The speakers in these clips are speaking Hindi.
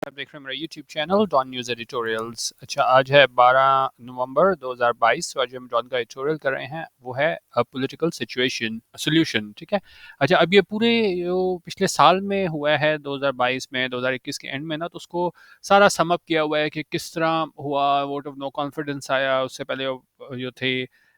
आप देख रहे हैं मेरा YouTube channel Dawn news editorials. अच्छा, आज है 12 नवंबर 2022। तो आज हम डॉन का एडिटोरियल कर रहे हैं, वो है पॉलिटिकल सिचुएशन सोल्यूशन। ठीक है। अच्छा, अब ये पूरे जो पिछले साल में हुआ है 2022 में 2021 के एंड में ना, तो उसको सारा सम अप किया हुआ है कि किस तरह हुआ, वोट ऑफ नो कॉन्फिडेंस आया। उससे पहले जो थे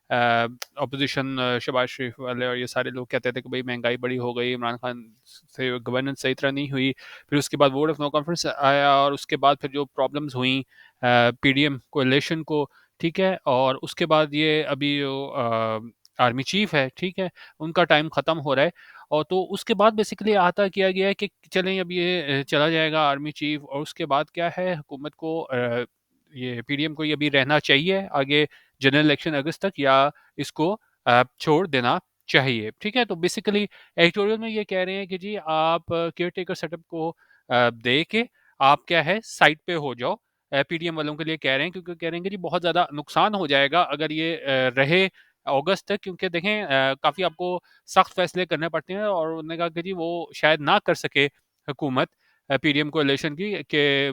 अपोजिशन शहबाज शरीफ वाले और ये सारे लोग कहते थे कि भाई महंगाई बड़ी हो गई, इमरान खान से गवर्नेंस सही तरह नहीं हुई। फिर उसके बाद वोट ऑफ नो कॉन्फिडेंस आया और उसके बाद फिर जो प्रॉब्लम्स हुई पीडीएम कोalition को। ठीक है। और उसके बाद ये अभी जो आर्मी चीफ है, ठीक है, उनका टाइम ख़त्म हो रहा है। और तो उसके बाद बेसिकली आता किया गया है कि चलें अब ये चला जाएगा आर्मी चीफ, और उसके बाद क्या है, हुकूमत को ये पीडीएम को ये अभी रहना चाहिए आगे जनरल इलेक्शन अगस्त तक, या इसको छोड़ देना चाहिए। ठीक है। तो बेसिकली एडिटोरियल में ये कह रहे हैं कि जी आप केयर टेकर सेटअप को दे के आप क्या है साइड पे हो जाओ। पीडीएम वालों के लिए कह रहे हैं, क्योंकि कह रहे हैं कि जी बहुत ज़्यादा नुकसान हो जाएगा अगर ये रहे अगस्त तक, क्योंकि देखें काफ़ी आपको सख्त फैसले करने पड़ते हैं। और उन्होंने कहा कि जी वो शायद ना कर सके हुकूमत पीडीएम कोalition की कि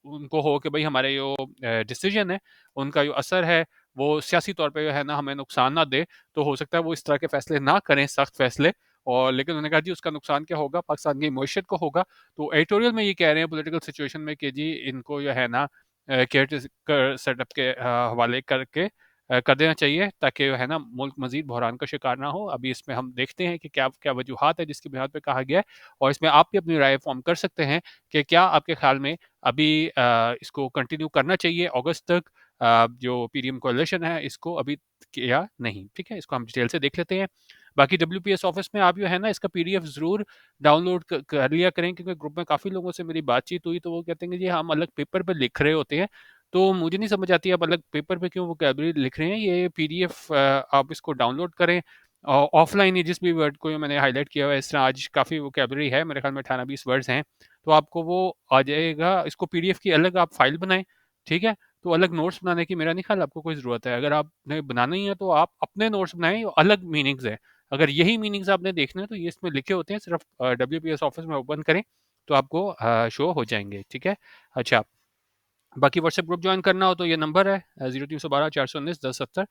उनको हो कि भाई हमारे जो डिसीजन है उनका जो असर है वो सियासी तौर पे है ना हमें नुकसान ना दे। तो हो सकता है वो इस तरह के फैसले ना करें, सख्त फैसले। और लेकिन उन्होंने कहा जी उसका नुकसान क्या होगा, पाकिस्तान की मैशत को होगा। तो एडिटोरियल में ये कह रहे हैं पॉलिटिकल सिचुएशन में कि जी इनको जो है ना केयर सेटअप के हवाले करके कर देना चाहिए, ताकि है ना मुल्क मजीद बहरान का शिकार ना हो। अभी इसमें हम देखते हैं कि क्या क्या वजूहात है जिसकी बुनियाद पर कहा गया है, और इसमें आप भी अपनी राय फॉर्म कर सकते हैं कि क्या आपके ख्याल में अभी इसको कंटिन्यू करना चाहिए अगस्त तक, जो पीडीएम कोalition है इसको अभी, या नहीं। ठीक है, इसको हम डिटेल से देख लेते हैं। बाकी डब्ल्यूपीएस ऑफिस में आप जो है ना इसका पीडीएफ ज़रूर डाउनलोड कर लिया करें, क्योंकि ग्रुप में काफ़ी लोगों से मेरी बातचीत हुई तो वो कहते हैं कि जी हम अलग पेपर पे लिख रहे होते हैं। तो मुझे नहीं समझ आती आप अलग पेपर पे क्यों वोकैबुलरी लिख रहे हैं। ये पीडीएफ आप इसको डाउनलोड करें ऑफलाइन ही, जिस भी वर्ड को मैंने हाईलाइट किया हुआ है। इस तरह आज काफ़ी वोकैबुलरी है, मेरे ख्याल में 18-20 वर्ड्स हैं। तो आपको वो आ जाएगा। इसको पीडीएफ की अलग आप फाइल बनाएं। ठीक है। तो अलग नोट्स बनाने की मेरा नहीं ख्याल आपको कोई ज़रूरत है। अगर आपने बनाना ही है तो आप अपने नोट्स बनाएं, अलग मीनिंग्स है। अगर यही मीनिंग्स आपने देखने हैं तो ये इसमें लिखे होते हैं, सिर्फ डब्ल्यूपीएस ऑफिस में ओपन करें तो आपको शो हो जाएंगे। ठीक है। अच्छा, बाकी व्हाट्सएप ग्रुप ज्वाइन करना हो तो ये नंबर है 0312 419 1070।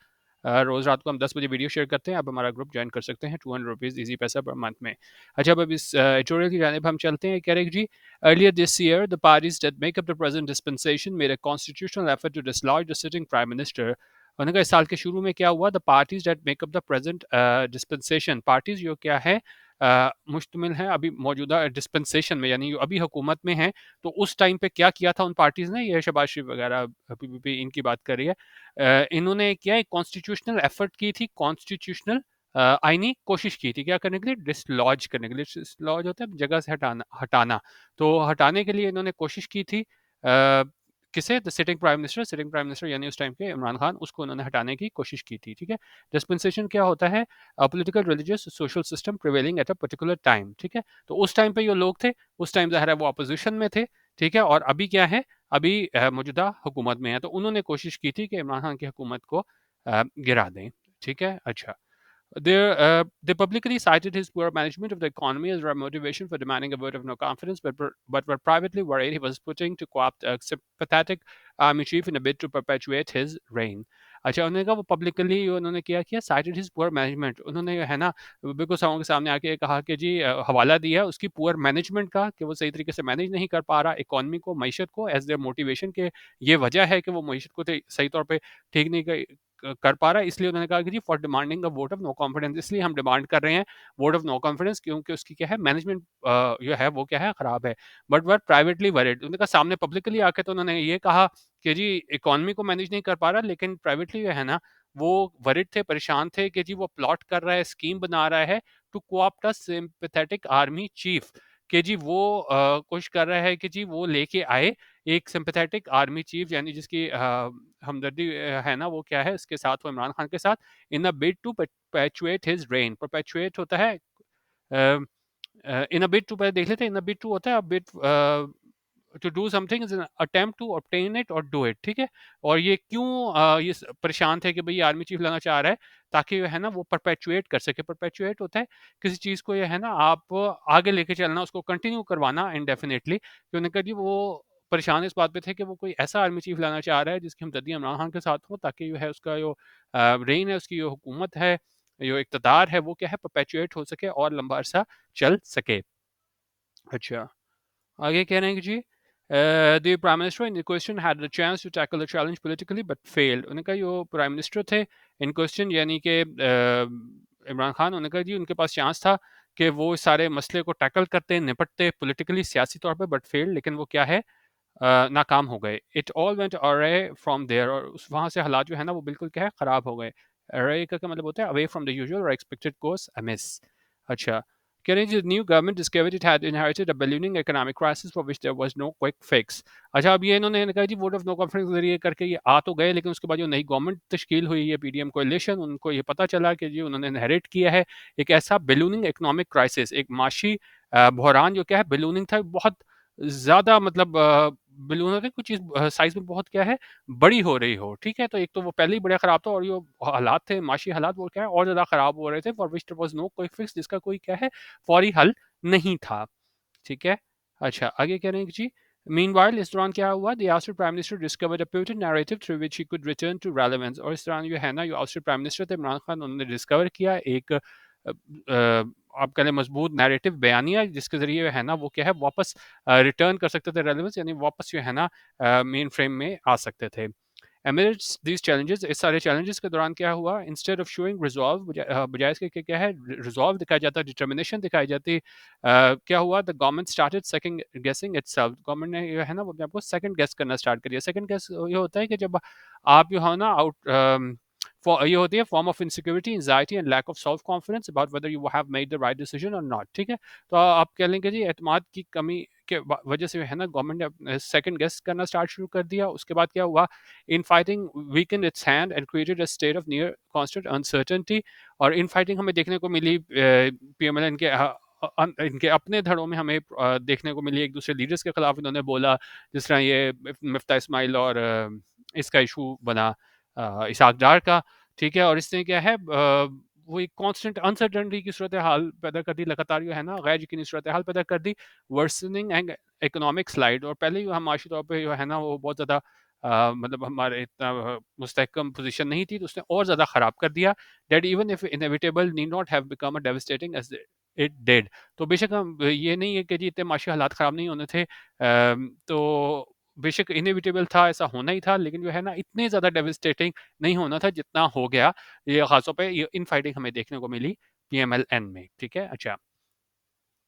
रोज़ रात को हम 10 बजे वीडियो शेयर करते हैं। आप हमारा ग्रुप ज्वाइन कर सकते हैं, ₹200 ईजी पैसा पर मंथ में। अच्छा, अब इस एडिटोरियल की जानिब हम चलते हैं। कह रहे जी, earlier this year the parties that make up the present dispensation made a constitutional effort to dislodge the sitting prime minister. उन्होंने कहा इस साल के शुरू में क्या हुआ, the parties that make up the present dispensation, parties जो क्या है मुश्तमिल है अभी मौजूदा डिस्पेंसेशन में, यानी जो अभी हुकूमत में है। तो उस टाइम पे क्या किया था उन पार्टीज़ ने, ये शहबाज शरीफ वगैरह पीपीपी इनकी बात कर रही है। इन्होंने क्या एक कॉन्स्टिट्यूशनल एफर्ट की थी, कॉन्स्टिट्यूशनल आईनी कोशिश की थी क्या करने के लिए, डिसलॉज करने के लिए। डिसलॉज होता है जगह से हटाना, हटाना। तो हटाने के लिए इन्होंने कोशिश की थी किसे, the sitting prime minister. Sitting prime minister यानी उस टाइम के इमरान खान, उसको उन्होंने हटाने की कोशिश की थी। ठीक है। डिस्पेंसेशन क्या होता है, political religious social system prevailing at a particular time. ठीक है। तो उस टाइम पे जो लोग थे उस टाइम ज़ाहिर है वो अपोजिशन में थे। ठीक है। और अभी क्या है, अभी मौजूदा हुकूमत में है। तो उन्होंने कोशिश की थी कि इमरान खान की हुकूमत को गिरा दें। ठीक है। अच्छा, they publicly cited his poor management of the economy as a motivation for demanding a vote of no confidence, but were privately worried he was putting to co-opt a sympathetic army chief in a bid to perpetuate his reign. अच्छा, उन्होंने कहा वो पब्लिकली उन्होंने किया साइटेड हिज पुअर मैनेजमेंट। उन्होंने है ना बिल्कुल सबों के सामने आके कहा कि जी हवाला दिया उसकी पुअर मैनेजमेंट का, कि वो सही तरीके से मैनेज नहीं कर पा रहा इकॉनमी को, मीशत को, एज देयर मोटिवेशन के ये वजह है कि वो मीशत को सही तौर पे ठीक नहीं कर पा रहा है। इसलिए उन्होंने कहा कि जी for demanding a vote of no confidence, इसलिए हम डिमांड कर रहे हैं वोट ऑफ नो कॉन्फिडेंस, क्योंकि उसकी क्या है मैनेजमेंट जो है वो क्या है खराब है। बट वर प्राइवेटली वरिड, उन्होंने कहा सामने पब्लिकली आके तो उन्होंने ये कहा कि जी इकोनॉमी को मैनेज नहीं कर पा रहा, लेकिन प्राइवेटली जो है ना वो वरिड थे, परेशान थे कि जी वो प्लॉट कर रहा है, स्कीम बना रहा है to coopt a sympathetic army chief, कि जी वो कोशिश कर रहा है कि जी वो लेके आए एक सिंपैथेटिक आर्मी चीफ, यानी जिसकी हमदर्दी है ना वो क्या है इसके साथ, वो इमरान खान के साथ, in a bid to perpetuate his reign. Perpetuate होता है इन अ बिड टू, पहले देख लेते हैं। इन अ बिड टू होता है bid to do something is an attempt to obtain it और डू इट, ठीक है। और ये क्यों परेशान थे कि भाई आर्मी चीफ लाना चाह रहा है, ताकि जो है ना वो परपेचुएट कर सके। परपेचुएट होता है किसी चीज़ को, ये है ना आप आगे लेके चलना, उसको कंटिन्यू करवाना इंडेफिनेटली। तो उन्होंने कहा जी वो परेशान इस बात पे थे कि वो कोई ऐसा आर्मी चीफ लाना चाह रहा है जिसकी हमदर्दी इमरान खान के साथ हो, ताकि जो है उसका जो रेन है, उसकी जो हुकूमत है, जो इक़्तिदार है, वो क्या है परपेचुएट हो सके और लंबा अरसा चल सके। अच्छा, आगे कह रहे हैं कि जी the prime minister in question had the chance to tackle the challenge politically but failed. उन्होंने कहा जो प्राइम मिनिस्टर थे इन क्वेश्चन, यानी कि इमरान खान, उन्होंने कहा जी उनके पास चांस था कि वो इस सारे मसले को टैकल करते, निपटते पॉलिटिकली, सियासी तौर पे, बट फेल्ड, लेकिन वो क्या है नाकाम हो गए। It all went away from there, और उस वहाँ से हालात जो है ना वो बिल्कुल क्या है ख़राब हो गए। अवे का क्या मतलब होता है, अवे फ्रॉम द यूजुअल और एक्सपेक्टेड कोर्स अमिस। अच्छा, कह रहे हैं the new government discovered it had inherited a ballooning economic crisis for which there was no quick fix। अच्छा, अब ये इन्होंने कहा जी वोट ऑफ नो कॉन्फिडेंस के जरिए करके ये आ तो गए, लेकिन उसके बाद जो नई गवर्नमेंट तश्कील हुई है पीडीएम कोalition, उनको ये पता चला कि जी उन्होंने इनहेरिट किया है एक ऐसा बलूनिंग इकोनॉमिक क्राइसिस, एक माशी बहरान जो क्या है बलूनिंग था, बहुत ज़्यादा मतलब बलून होता है कुछ चीज़ साइज़ में बहुत क्या है बड़ी हो रही हो, ठीक है? तो एक तो वो पहले ही बड़ा ख़राब था, और जो हालात थे, माशी हालात, वो क्या है और ज़्यादा ख़राब हो रहे थे, for which there was no quick fix, जिसका कोई क्या है फौरी हल नहीं था, ठीक है? अच्छा, आगे कह रहे हैं कि जी मीनवाइल इस दौरान क्या हुआ, the ousted prime minister discovered a potent narrative through which he could return to relevance. और इस दौरान जो है ना जो आउटस्टेड प्राइम मिनिस्टर थे इमरान खान, उन्होंने डिस्कवर किया एक आप कह लें मजबूत नैरेटिव बयानिया, जिसके ज़रिए है ना वो क्या है वापस रिटर्न कर सकते थे रेलेवेंस, यानी वापस जो है ना मेन फ्रेम में आ सकते थे। Amidst these challenges, इस सारे challenges के दौरान क्या हुआ, instead of showing resolve, बजाय इसके कि क्या है resolve दिखाया जाता, determination दिखाई जाती, क्या हुआ, the government started second guessing itself। Government ने ये है ना वो अपने आप को second guess करना start कर दिया। second guess ये होता है कि जब आप जो है ना ये होती है form of insecurity, anxiety and lack of self confidence about whether you have made the right decision और नॉट, ठीक है। तो आप कह लेंगे जी एतमाद की कमी के वजह से है ना गवर्नमेंट ने सेकंड गेस करना स्टार्ट शुरू कर दिया। उसके बाद क्या हुआ, in fighting weaken it's hand and created a state of near constant uncertainty. और इन फाइटिंग हमें देखने को मिली पीएमएल के इनके अपने धड़ों में हमें देखने को मिली, एक दूसरे लीडर्स के खिलाफ इन्होंने बोला, जिस तरह ये मिफ्ता इस्माइल और इसका इशू बना इसहाक डार का, ठीक है। और इसने क्या है वो एक कांस्टेंट अनसर्टेनिटी की सूरत हाल पैदा कर दी, लगातार जो है ना गैर यकीनी सूरत हाल पैदा कर दी, वर्सनिंग एंड इकोनॉमिक स्लाइड। और पहले ही हम माशी तौर पे जो है ना वो बहुत ज़्यादा मतलब हमारे इतना मुस्तहकम पोजीशन नहीं थी, तो उसने और ज़्यादा ख़राब कर दिया। That even if inevitable need not have become a devastating as it did. तो बेशक हम ये नहीं है कि जी इतने माशी हालात ख़राब नहीं होने थे, तो बेशक इनएविटेबल था, ऐसा होना ही था, लेकिन जो है ना इतने ज़्यादा डेवास्टेटिंग नहीं होना था जितना हो गया। ये खासतौर पे ये इन फाइटिंग हमें देखने को मिली पीएमएलएन में, ठीक है। अच्छा,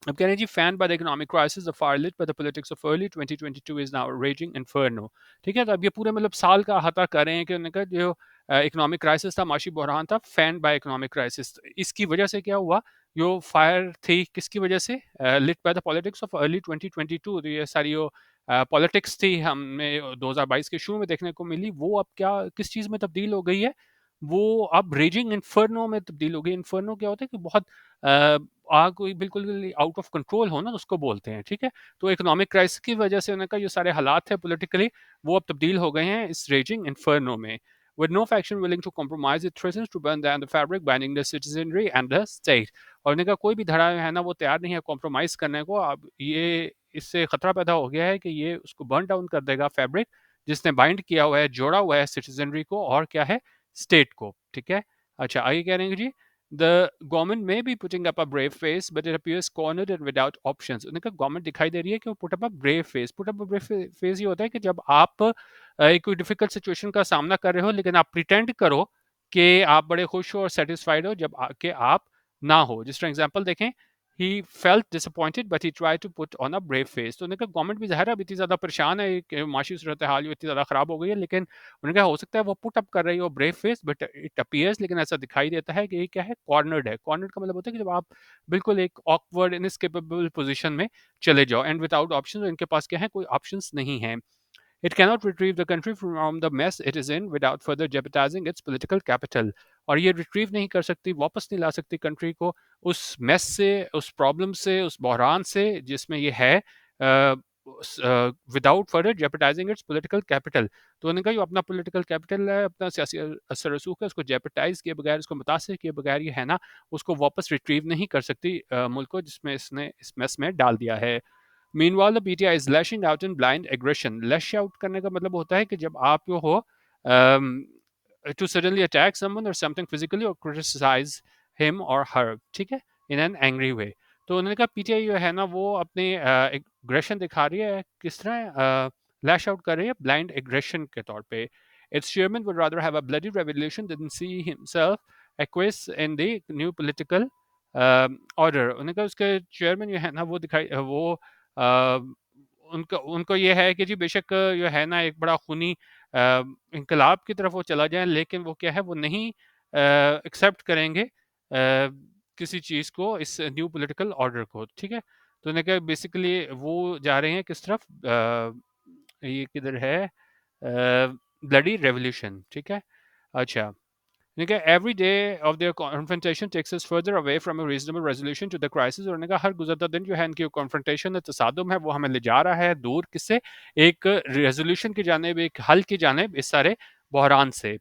अब कह रहे हैं जी fan by the economic crisis the fire lit by the politics of early 2022 is now raging inferno, ठीक है। तो अब ये पूरे मतलब साल का अहाता कर रहे हैं कि उन्होंने कहा जो इकोनॉमिक क्राइसिस था, माशी बहरान था, फैन बाय इकोनॉमिक क्राइसिस, इसकी वजह से क्या हुआ, जो फायर थी किसकी वजह से, lit by the politics of early 2022। तो ये सारी जो पॉलिटिक्स थी हमें 2022 के शुरू में देखने को मिली, वो अब क्या किस चीज़ में तब्दील हो गई है, वो अब रेजिंग इन्फर्नो में तब्दील हो गई। इन्फर्नो क्या होता है कि बहुत अ, आग कोई बिल्कुल आउट ऑफ कंट्रोल हो ना, तो उसको बोलते हैं, ठीक है। तो इकोनॉमिक क्राइसिस की वजह से उन्होंने कहा ये सारे हालात है पॉलिटिकली, वो अब तब्दील हो गए हैं इस रेजिंग इन्फर्नो में। With no faction willing to compromise, it threatens to burn down the fabric binding the citizenry and the state। और उन्होंने कहा कोई भी धड़ा है ना वो तैयार नहीं है कॉम्प्रोमाइज करने को। अब ये इससे खतरा पैदा हो गया है कि ये उसको बर्न डाउन कर देगा फैब्रिक, जिसने बाइंड किया हुआ है, जोड़ा हुआ है सिटीजनरी को और क्या है स्टेट को, ठीक है। अच्छा, आगे कह रहे हैं जी The government may be putting up a brave face, but it appears cornered and without options। उन्होंने कहा गवर्नमेंट दिखाई दे रही है कि वो पुट अप अ ब्रेव फेस। पुट अप अ ब्रेव फेस ये होता है कि जब आप एक कोई डिफिकल्ट सिचुएशन का सामना कर रहे हो, लेकिन आप प्रिटेंड करो कि आप बड़े खुश हो और सेटिस्फाइड हो, जब कि आप ना हो। जिस तरह एग्जांपल देखें, he felt disappointed but he try to put on a brave face. तो उन्होंने कहा गवर्नमेंट भी ज़ाहिर है अब इतनी ज़्यादा परेशान है कि माशी सूरत हाल इतनी ज़्यादा ख़राब हो गई है, लेकिन उन्होंने कहा हो सकता है वो पुट अप कर रही हो brave face, but it appears, लेकिन ऐसा दिखाई देता है कि ये क्या है कॉर्नर्ड है। कॉर्नर्ड का मतलब होता है कि जब आप बिल्कुल एक ऑकवर्ड इनएस्केपेबल पोजीशन में चले जाओ एंड विदाउट ऑप्शन, इनके पास क्या है कोई ऑप्शंस नहीं है। It cannot retrieve the country from the mess it is in without further jeopardizing its political capital। और ये रिट्रीव नहीं कर सकती, वापस नहीं ला सकती कंट्री को उस मेस से, उस प्रॉब्लम से, उस बहरान से जिसमें ये है, without further jeopardizing its political capital. तो उन्होंने कहा जो अपना पॉलिटिकल कैपिटल है, अपना सियासी असर रसूख है, उसको जेपटाइज किए बगैर, उसको मुतासर किए बगैर ये है ना उसको वापस रिट्रीव नहीं कर सकती मुल्क को जिसमें इसने इस मेस में डाल दिया है। Meanwhile the PTI is lashing out in blind aggression. Lash out करने का मतलब होता है कि जब आप जो हो to suddenly attack someone or something physically or criticize him or her, ठीक है, in an angry way। तो उन्होंने कहा पीटीआई जो है ना वो अपने एग्रेशन दिखा रही है, किस तरह लैश आउट कर रही है ब्लाइंड एग्रेशन के तौर पे। Its chairman would rather have a bloody revolution than see himself acquiesce in the new political order। उन्होंने कहा उसके चेयरमैन जो है ना वो दिखाई वो उनको उनको ये है कि जी बेशक जो है ना एक बड़ा खूनी इनकलाब की तरफ वो चला जाए, लेकिन वो क्या है वो नहीं एक्सेप्ट करेंगे किसी चीज़ को, इस न्यू पॉलिटिकल ऑर्डर को, ठीक है। तो उन्होंने कहा बेसिकली वो जा रहे हैं किस तरफ, ये किधर है, ब्लडी रेवोल्यूशन, ठीक है। अच्छा, उन्होंने कहा every day of their confrontation takes us further away from a reasonable resolution to the crisis. और उन्होंने कहा हर गुजरता दिन जो है इनकी कॉन्फ्रंटेशन है, तसादुम है, वो हमें ले जा रहा है दूर किससे, एक रेजोल्यूशन की जानिब, एक हल की जानिब इस सारे बहरान से।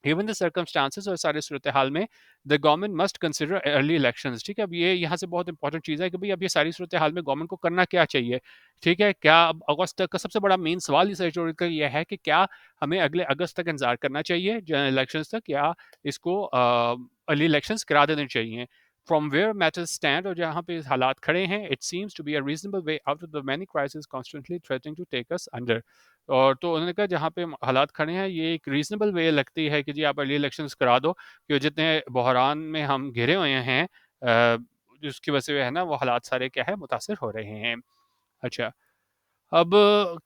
गिवन द सर्कमस्टांसेस, और सारे सूरत हाल में the government must consider early elections, ठीक है। अब ये यहाँ से बहुत इंपॉर्टेंट चीज़ है कि भाई अब ये सारी सूरत हाल में गवर्नमेंट को करना क्या चाहिए, ठीक है। क्या अब अगस्त तक का सबसे बड़ा मेन सवाल इस एडिटोरियल का ये है कि क्या हमें अगले अगस्त तक इंतजार करना चाहिए जनरल इलेक्शंस तक, या इसको अर्ली इलेक्शंस करा देने चाहिए। फ्रॉम वेयर मैटर्स स्टैंड, और जहाँ पे हालात खड़े हैं, it seems to be a reasonable way out of the many crisis constantly threatening to take us under. और तो उन्होंने कहा जहाँ पे हालात खड़े हैं ये एक रीजनेबल वे लगती है कि जी आप अर्ली इलेक्शंस करा दो, कि जितने बहरान में हम घिरे हुए हैं जिसकी वजह से है ना वो हालात सारे क्या है मुतासर हो रहे हैं। अच्छा, अब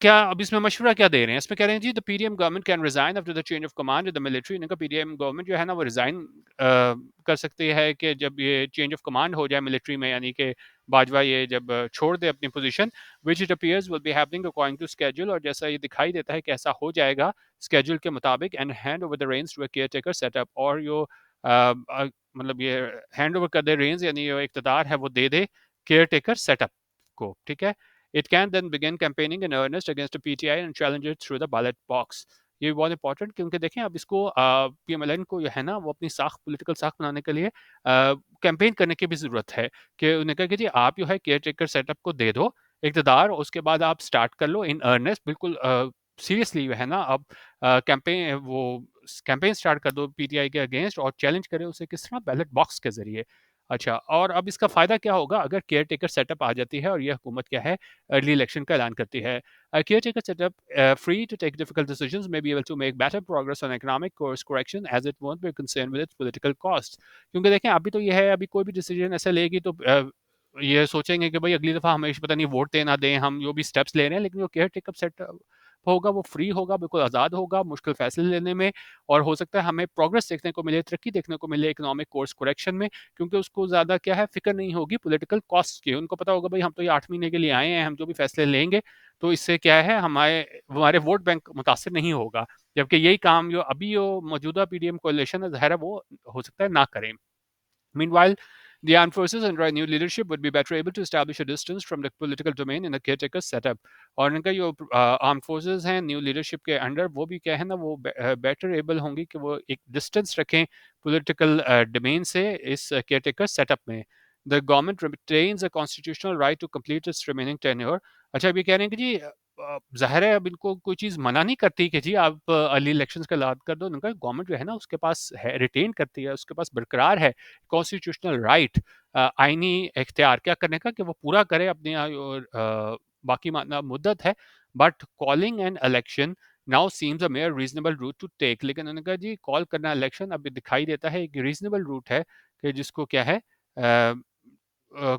क्या अब इसमें मशवरा क्या दे रहे हैं, इसमें कह रहे हैं जी the PDM government can resign after the change of command in the military. इनका पीडीएम गवर्नमेंट जो है ना वो रिजाइन कर सकती है कि जब ये चेंज ऑफ कमांड हो जाए मिलिट्री में, यानी कि बाजवा ये जब छोड़ दे अपनी position, which it appears will be happening according to schedule, और जैसा ये दिखाई देता है कि ऐसा हो जाएगा स्केड्यूल के मुताबिक, and hand over the reins to a caretaker setup, और जो मतलब ये हैंड ओवर कर दे रेंज, यानी जो इक़्तिदार है वो दे दे केयर टेकर सेटअप को, ठीक है। It can then begin campaigning in earnest against the PTI and challenge it through the ballot box। ये बहुत इंपॉर्टेंट, क्योंकि देखें अब इसको पीएमएलएन को जो है ना वो अपनी साख पॉलिटिकल साख बनाने के लिए कैंपेन करने की भी ज़रूरत है, कि उन्हें कहा कि जी आप जो है केयर टेकर सेटअप को दे दो इक़्तिदार, उसके बाद आप स्टार्ट कर लो इन अर्नेस्ट, बिल्कुल सीरियसली जो है ना अब कैंपेन वो कैंपेन स्टार्ट कर दो पीटीआई के अगेंस्ट, और चैलेंज करें उसे किस तरह, बैलेट बॉक्स के जरिए। अच्छा, और अब इसका फ़ायदा क्या होगा अगर केयर टेकर सेटअप आ जाती है और ये हुकूमत क्या है अर्ली इलेक्शन का ऐलान करती है। Caretaker setup free to take difficult decisions may be able to make better progress on economic course correction as it won't be concern with its political cost. क्योंकि देखें अभी तो ये है, अभी कोई भी डिसीजन ऐसा लेगी तो ये सोचेंगे कि भाई अगली दफ़ा हमें पता नहीं वोट देना दें, हम जो भी स्टेप्स ले रहे हैं, लेकिन जो केयर टेकर सेटअप होगा वो फ्री होगा, बिल्कुल आज़ाद होगा मुश्किल फैसले लेने में, और हो सकता है हमें प्रोग्रेस देखने को मिले, तरक्की देखने को मिले इकोनॉमिक कोर्स करेक्शन में, क्योंकि उसको ज़्यादा क्या है फ़िक्र नहीं होगी पॉलिटिकल कॉस्ट की। उनको पता होगा भाई हम तो ये 8 महीने के लिए आए हैं, हम जो भी फैसले लेंगे तो इससे क्या है हमारे हमारे वोट बैंक मुतासिर नहीं होगा, जबकि यही काम जो अभी जो मौजूदा पीडीएम कोalition है ज़ाहिर है वो हो सकता है ना करें। Meanwhile, the armed forces under a new leadership would be better able to establish a distance from the political domain in a caretaker setup। और इनका जो आर्म फोर्सेस हैं न्यू लीडरशिप के अंडर, वो भी क्या है ना वो बेटर एबल होंगी कि वो एक डिस्टेंस रखें पॉलिटिकल डोमेन से इस केयरटेकर सेटअप में। The government retains a constitutional right to complete its remaining tenure. अच्छा, अब ये कह रहे हैं कि जी ज़ाहिर है अब इनको कोई चीज़ मना नहीं करती कि जी आप अर्ली इलेक्शंस का ऐलान कर दो, उनका गवर्नमेंट जो है ना उसके पास है, रिटेन करती है, उसके पास बरकरार है कॉन्स्टिट्यूशनल राइट आइनी इख्तियार क्या करने का, कि वो पूरा करे अपनी बाकी मुद्दत है, but calling an election now seems a more reasonable route to take. लेकिन उन्होंने कहा जी कॉल करना इलेक्शन अभी दिखाई देता है एक रीजनेबल रूट है, कि जिसको क्या है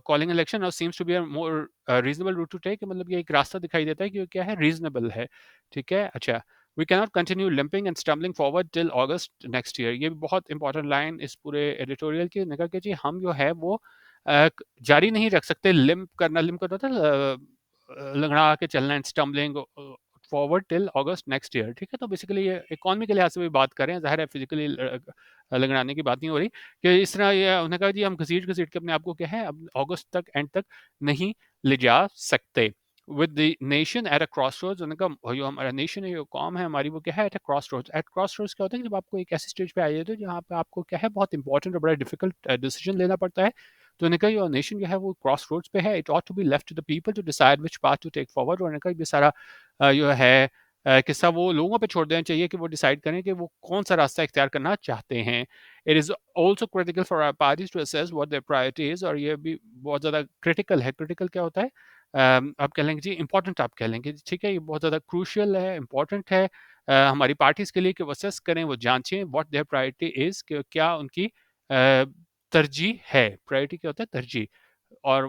calling election now seems to be a more reasonable route to take, मतलब ये एक रास्ता दिखाई देता है कि क्या है रीजनेबल है, ठीक है। अच्छा, we cannot continue limping and stumbling forward till August next year. ये भी बहुत इंपॉर्टेंट लाइन इस पूरे एडिटोरियल की, निकल के जी हम जो है वो जारी नहीं रख सकते लिम्प करना, लिम्प करना था लंगड़ा के चलना and stumbling forward till August next year, ठीक है। तो बेसिकली ये इकॉनमी के लिहाज से भी बात करें, जाहिर है फिजिकली लंगड़ाने की बात नहीं हो रही, कि इस तरह ये उन्होंने कहा जी हम घसीट घसीट के अपने आप को क्या है अब अगस्त तक एंड तक नहीं ले जा सकते। With the nation eight a crossroads. उन्होंने कहा जो हमारा नेशन है, जो कौम है हमारी, वो क्या है, at a crossroads. At crossroads क्या होता है कि जब आपको एक ऐसी स्टेज पे आ जाते हो जहाँ पे आपको क्या है, बहुत इंपॉर्टेंट और बड़ा डिफिकल्ट डिसीजन लेना पड़ता है। तो उन्होंने कहा योर नेशन जो है वो क्रॉस रोड्स पे है, it ought to be left to the people to decide which path to take forward. उन्होंने कहा ये सारा जो है किस्सा वो लोगों पे छोड़ देना चाहिए कि वो डिसाइड करें कि वो कौन सा रास्ता इख्तियार करना चाहते हैं। It is also critical for our parties to assess what their priority is. और ये भी बहुत ज़्यादा क्रिटिकल है। क्रिटिकल क्या होता है, आप कह लेंगे जी इंपॉर्टेंट, आप कह लेंगे ठीक है, ये बहुत ज़्यादा क्रूशियल है, इंपॉर्टेंट है हमारी पार्टीज़ के लिए कि वो असेस करें, वो जांचें व्हाट देयर प्रायोरिटी इज़, कि क्या उनकी तरजीह है। प्रायोरिटी क्या होता है, तरजीह। और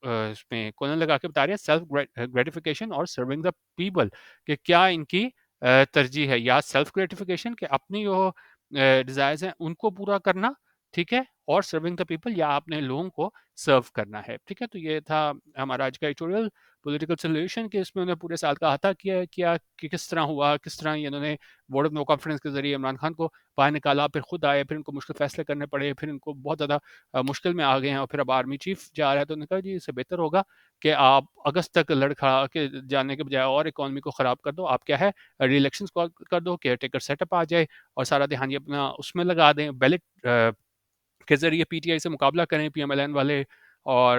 इसमें कोलन लगा के बता रहे हैं सेल्फ ग्रेटिफिकेशन और सर्विंग द पीपल, कि क्या इनकी तरजीह है, या सेल्फ ग्रेटिफिकेशन कि अपनी जो डिज़ायर्स हैं उनको पूरा करना, ठीक है, और सर्विंग द पीपल, या अपने लोगों को सर्व करना है, ठीक है। तो ये था हमारा आज का एडिटोरियल पॉलिटिकल सोल्यूशन, कि इसमें उन्होंने पूरे साल का अहाता किया किया कि किस तरह हुआ, किस तरह ये इन्होंने वोट ऑफ नो कॉन्फिडेंस के जरिए इमरान खान को बाहर निकाला, फिर खुद आए, फिर उनको मुश्किल फैसले करने पड़े, फिर इनको बहुत ज़्यादा मुश्किल में आ गए हैं, और फिर अब आर्मी चीफ जा रहा है। तो उन्होंने कहा जी इससे बेहतर होगा कि आप अगस्त तक लड़खड़ा के जाने के बजाय और इकोनॉमी को ख़राब कर दो, आप क्या है री इलेक्शन कर दो, केयर टेकर सेटअप आ जाए, और सारा ध्यान ये अपना उसमें लगा दें, बैलेट के ज़रिए पीटीआई से मुकाबला करें, पीएमएलएन वाले और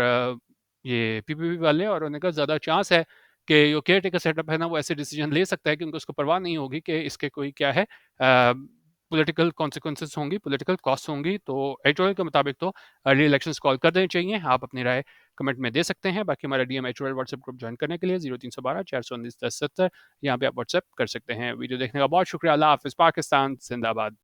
ये पीपीपी वाले। और उन्होंने कहा ज़्यादा चांस है कि जो केयर टेकर सेटअप है ना, वो ऐसे डिसीजन ले सकता है कि उनको उसको परवाह नहीं होगी कि इसके कोई क्या है पॉलिटिकल कॉन्सिक्वेंसेस होंगी, पॉलिटिकल कॉस्ट होंगी। तो एडिटोरियल के मुताबिक तो री इलेक्शंस कॉल कर देने चाहिए। आप अपनी राय कमेंट में दे सकते हैं। बाकी हमारा DM editorial WhatsApp group join करने के लिए 0312 419 1070 यहाँ पे आप व्हाट्सएप कर सकते हैं। वीडियो देखने का बहुत शुक्रिया। अल्लाह हाफिज़। पाकिस्तान जिंदाबाद।